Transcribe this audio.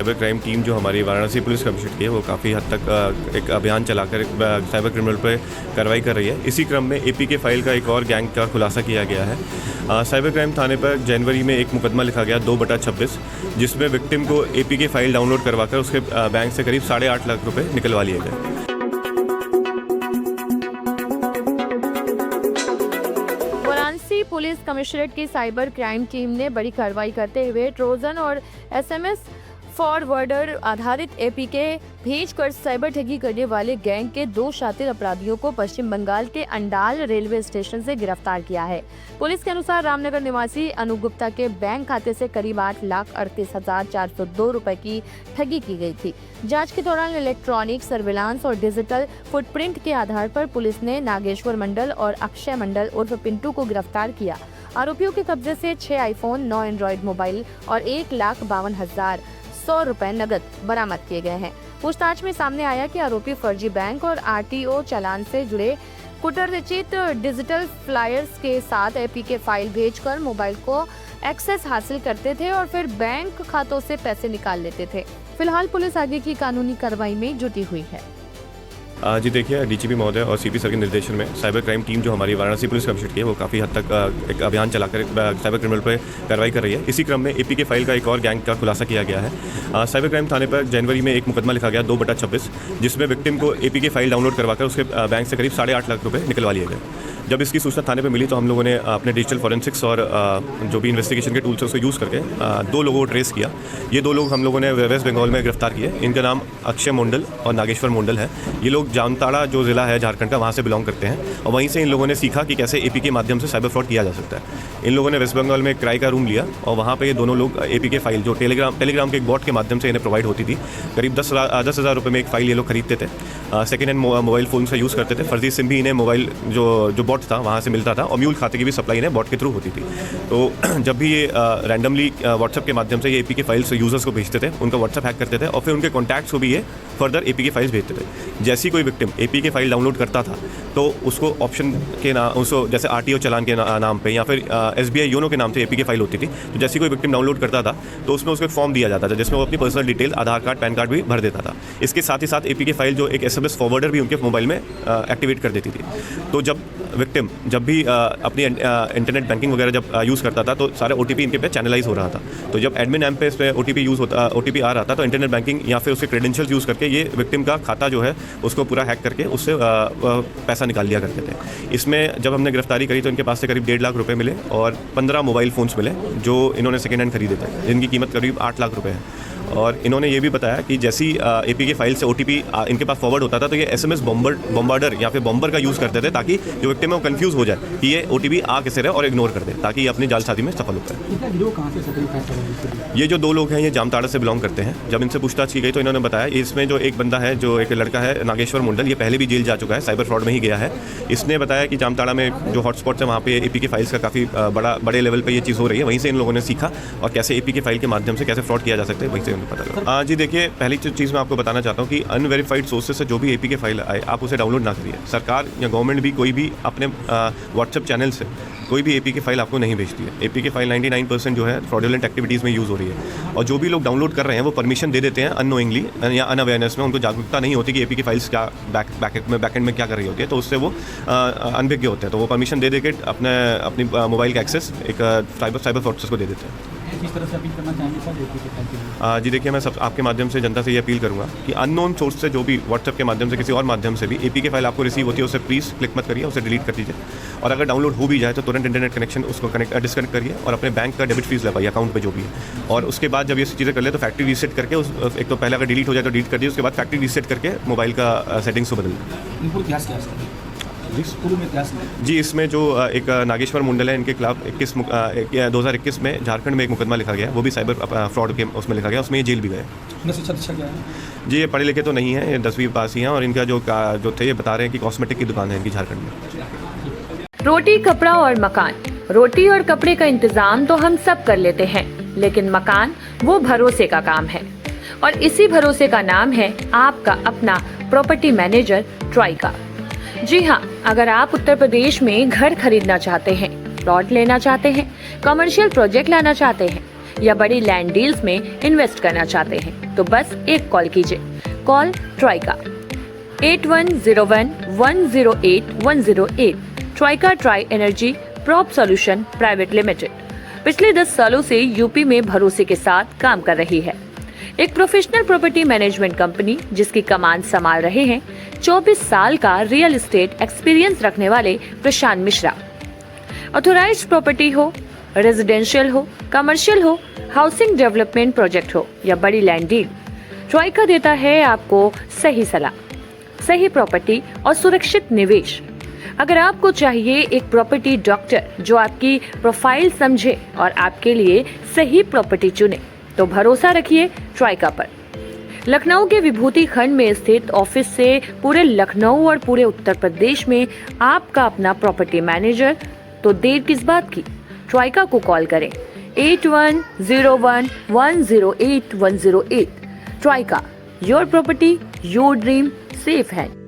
Cyber crime team जो हमारी Varanasi police commissioner की है वो काफ़ी हद तक एक अभियान चलाकर साइबर क्रिमिनल पर कार्रवाई कर रही है। इसी क्रम में एपीके फाइल का एक और गैंग का खुलासा किया गया है। साइबर क्राइम थाने पर जनवरी में एक मुकदमा लिखा गया 2/26, जिसमें विक्टिम को एपीके फाइल डाउनलोड करवाकर उसके बैंक से करीब 8.5 लाख रुपये निकलवा लिए गए। वाराणसी पुलिस कमिश्नरेट की साइबर क्राइम टीम ने बड़ी कार्रवाई करते हुए ट्रोजन और एसएमएस फॉरवर्डर आधारित एपीके भेजकर साइबर ठगी करने वाले गैंग के 2 शातिर अपराधियों को पश्चिम बंगाल के अंडाल रेलवे स्टेशन से गिरफ्तार किया है। पुलिस के अनुसार रामनगर निवासी अनूप गुप्ता के बैंक खाते से करीब 8,38,402 रुपए की ठगी की गई थी। जांच के दौरान इलेक्ट्रॉनिक सर्विलांस और डिजिटल फुटप्रिंट के आधार पर पुलिस ने नागेश्वर मंडल और अक्षय मंडल उर्फ पिंटू को गिरफ्तार किया। आरोपियों के कब्जे से 6 आईफोन, 9 एंड्रॉइड मोबाइल और 1,52,100 रुपए नकद बरामद किए गए हैं। पूछताछ में सामने आया कि आरोपी फर्जी बैंक और आरटीओ चालान से जुड़े कुटरचित डिजिटल फ्लायर्स के साथ एपीके फाइल भेजकर मोबाइल को एक्सेस हासिल करते थे और फिर बैंक खातों से पैसे निकाल लेते थे। फिलहाल पुलिस आगे की कानूनी कार्रवाई में जुटी हुई है। जी देखिए, डीजीपी महोदय और सीपी सर के निर्देशन में साइबर क्राइम टीम जो हमारी वाराणसी पुलिस कमिश्नर की है वो काफ़ी हद तक एक अभियान चलाकर साइबर क्रिमिनल पर कार्रवाई कर रही है। इसी क्रम में एपीके फाइल का एक और गैंग का खुलासा किया गया है। साइबर क्राइम थाने पर जनवरी में एक मुकदमा लिखा गया 2/26, जिसमें विक्टिम को एपीके फाइल डाउनलोड करवाकर उसके बैंक से करीब 8.5 लाख रुपये निकलवा लिए गए। जब इसकी सूचना थाने पे मिली तो हम लोगों ने अपने डिजिटल फॉरेंसिक्स और जो भी इन्वेस्टिगेशन के टूल्स है उसको यूज़ करके 2 लोगों को ट्रेस किया। ये 2 लोग हम लोगों ने वेस्ट बंगाल में गिरफ्तार किए। इनका नाम अक्षय मंडल और नागेश्वर मंडल है। ये लोग जामताड़ा जो ज़िला है झारखंड का, वहाँ से बिलोंग करते हैं और वहीं से इन लोगों ने सीखा कि कैसे एपी के माध्यम से साइबर फ्रॉड किया जा सकता है। इन लोगों ने वेस्ट बंगाल में एक किराए का रूम लिया और वहाँ पर ये दोनों लोग एपीके फाइल जो टेलीग्राम के एक बॉट के माध्यम से इन्हें प्रोवाइड होती थी, करीब 10,000 रुपये में एक फ़ाइल ये लोग खरीदते थे। सेकेंड हैंड मोबाइल फ़ोन से यूज़ करते थे। फर्जी सिम भी इन्हें मोबाइल जो बॉट था वहाँ से मिलता था और म्यूल खाते की भी सप्लाई इन्हें बॉट के थ्रू होती थी। तो जब भी ये रैंडमली व्हाट्सएप के माध्यम से ये एपीके फाइल्स यूज़र्स को भेजते थे, उनका व्हाट्सएप हैक करते थे और फिर उनके कॉन्टैक्ट्स को भी ये फर्दर एपीके फाइल्स भेजते थे। जैसे ही कोई विक्टिम एपीके फाइल डाउनलोड करता था तो उसको ऑप्शन के उसको जैसे आरटीओ चालान के नाम पे या फिर एसबीआई योनो के नाम से एपीके फाइल होती थी, तो जैसे कोई विक्टिम डाउनलोड करता था तो उसमें उसको एक फॉर्म दिया जाता था जिसमें वो अपनी पर्सनल डिटेल, आधार कार्ड, पैन कार्ड भी भर देता था। इसके साथ ही साथ एपीके फाइल जो एक एसएमएस फॉरवर्डर भी उनके मोबाइल में एक्टिवेट कर देती थी। तो जब विक्टिम जब भी अपनी इंटरनेट बैंकिंग वगैरह जब यूज़ करता था तो सारे ओटीपी इनके पे चैनलाइज हो रहा था। तो जब एडमिन ऐप पे इस पर ओटीपी आ रहा था तो इंटरनेट बैंकिंग या फिर उसके क्रेडेंशियल्स यूज़ करके ये विक्टिम का खाता जो है उसको पूरा हैक करके उससे पैसा निकाल लिया करते थे। इसमें जब हमने गिरफ्तारी करी तो इनके पास से करीब 1.5 लाख रुपये मिले और 15 मोबाइल फ़ोन्स मिले जो इन्होंने सेकेंड हैंड खरीदे थे, जिनकी कीमत करीब 8 लाख रुपये है। और इन्होंने ये भी बताया कि जैसी एपीके फाइल से ओटीपी इनके पास फॉरवर्ड होता था तो ये एसएमएस बॉम्बार्डर या फिर बॉम्बर का यूज़ करते थे ताकि जो विक्टिम है वो कंफ्यूज हो जाए कि ये ओटीपी आ कैसे रहे और इग्नोर कर दे ताकि ये अपनी जालसाजी में सफल होता है। ये जो 2 लोग हैं ये जामताड़ा से बिलोंग करते हैं। जब इनसे पूछताछ की गई तो इन्होंने बताया इसमें जो एक बंदा है, जो एक लड़का है नागेश्वर मंडल, ये पहले भी जेल जा चुका है, साइबर फ्रॉड में ही गया है। इसने बताया कि जामताड़ा में जो हॉटस्पॉट्स है वहाँ पे एपीके फाइल्स का काफ़ी बड़े लेवल पर ये चीज़ हो रही है। वहीं से इन लोगों ने सीखा और कैसे एपीके फाइल के माध्यम से कैसे फ्रॉड किया जा सकता है वहीं से उन्हें पता लगा। जी देखिए, पहली चीज़ मैं आपको बताना चाहता हूँ कि अनवेरीफाइड सोर्सेज से जो भी एपीके फाइल आए आप उसे डाउनलोड ना करिए। सरकार या गवर्नमेंट भी कोई भी अपने व्हाट्सएप चैनल से कोई भी एपीके फाइल आपको नहीं भेजती है। एपीके फाइल 99% जो है फ्रॉडुलेंट एक्टिविटीज़ में यूज़ हो रही है और जो भी लोग डाउनलोड कर रहे हैं वो परमिशन दे देते हैं अननोइंगली या अनअवेयरनेस में। उनको जागरूकता नहीं होती कि एपीके फाइल्स क्या बैकएंड में क्या कर रही होती है, तो उससे वो अनभिज्ञ होते हैं। तो वो परमिशन दे के अपनी मोबाइल का एक्सेस एक साइबर फ्रॉडस्टर्स को दे देते हैं। किस तरह से अपील करना चाहेंगे सर? जी देखिए, मैं आपके माध्यम से जनता से ये अपील करूंगा कि अननोन सोर्स से जो भी व्हाट्सएप के माध्यम से किसी और माध्यम से भी एपीके फाइल आपको रिसीव होती है उसे प्लीज़ क्लिक मत करिए, उसे डिलीट कर दीजिए। और अगर डाउनलोड हो भी जाए तो तुरंत इंटरनेट कनेक्शन उसको डिस्कनेक्ट करिए और अपने बैंक का डेबिट फीस लगाइए अकाउंट पे जो भी है। और उसके बाद जब ये चीज़ें कर ले तो फैक्ट्री रीसेट करके एक तो पहले अगर डिलीट हो जाए तो डिलीट कर दीजिए, उसके बाद फैक्ट्री रीसेट करके मोबाइल का सेटिंग्स को बदल दीजिए। जी, इसमें जो एक नागेश्वर मंडल है इनके खिलाफ 2021 में झारखंड में एक मुकदमा लिखा गया, वो भी साइबर फ्रॉड के उसमें लिखा गया, उसमें ये जेल भी गए। जी, ये पढ़े लिखे तो नहीं है, ये 10वीं पास ही हैं और इनका जो थे ये बता रहे हैं कि कॉस्मेटिक की दुकान है इनकी झारखंड में। रोटी, कपड़ा और मकान। रोटी और कपड़े का इंतजाम तो हम सब कर लेते हैं, लेकिन मकान वो भरोसे का काम है और इसी भरोसे का नाम है आपका अपना प्रॉपर्टी मैनेजर ट्राइका। जी हाँ, अगर आप उत्तर प्रदेश में घर खरीदना चाहते हैं, प्लॉट लेना चाहते हैं, कमर्शियल प्रोजेक्ट लाना चाहते हैं या बड़ी लैंड डील्स में इन्वेस्ट करना चाहते हैं तो बस एक कॉल कीजिए। Call Trika 8101108108। Trika Tri energy prop solution private limited पिछले 10 सालों से यूपी में भरोसे के साथ काम कर रही है। एक प्रोफेशनल प्रॉपर्टी मैनेजमेंट कंपनी जिसकी कमान संभाल रहे हैं 24 साल का रियल एस्टेट एक्सपीरियंस रखने वाले प्रशांत मिश्रा। ऑथोराइज्ड प्रॉपर्टी हो, रेजिडेंशियल हो, कमर्शियल हो, हाउसिंग डेवलपमेंट प्रोजेक्ट हो या बड़ी लैंड डील, ट्राइका देता है आपको सही सलाह, सही प्रॉपर्टी और सुरक्षित निवेश। अगर आपको चाहिए एक प्रॉपर्टी डॉक्टर जो आपकी प्रोफाइल समझे और आपके लिए सही प्रॉपर्टी चुने तो भरोसा रखिए ट्राइका पर। लखनऊ के विभूति खंड में स्थित ऑफिस से पूरे लखनऊ और पूरे उत्तर प्रदेश में आपका अपना प्रॉपर्टी मैनेजर, तो देर किस बात की, ट्राइका को कॉल करें 8101108108। Trika, your property your dream safe है।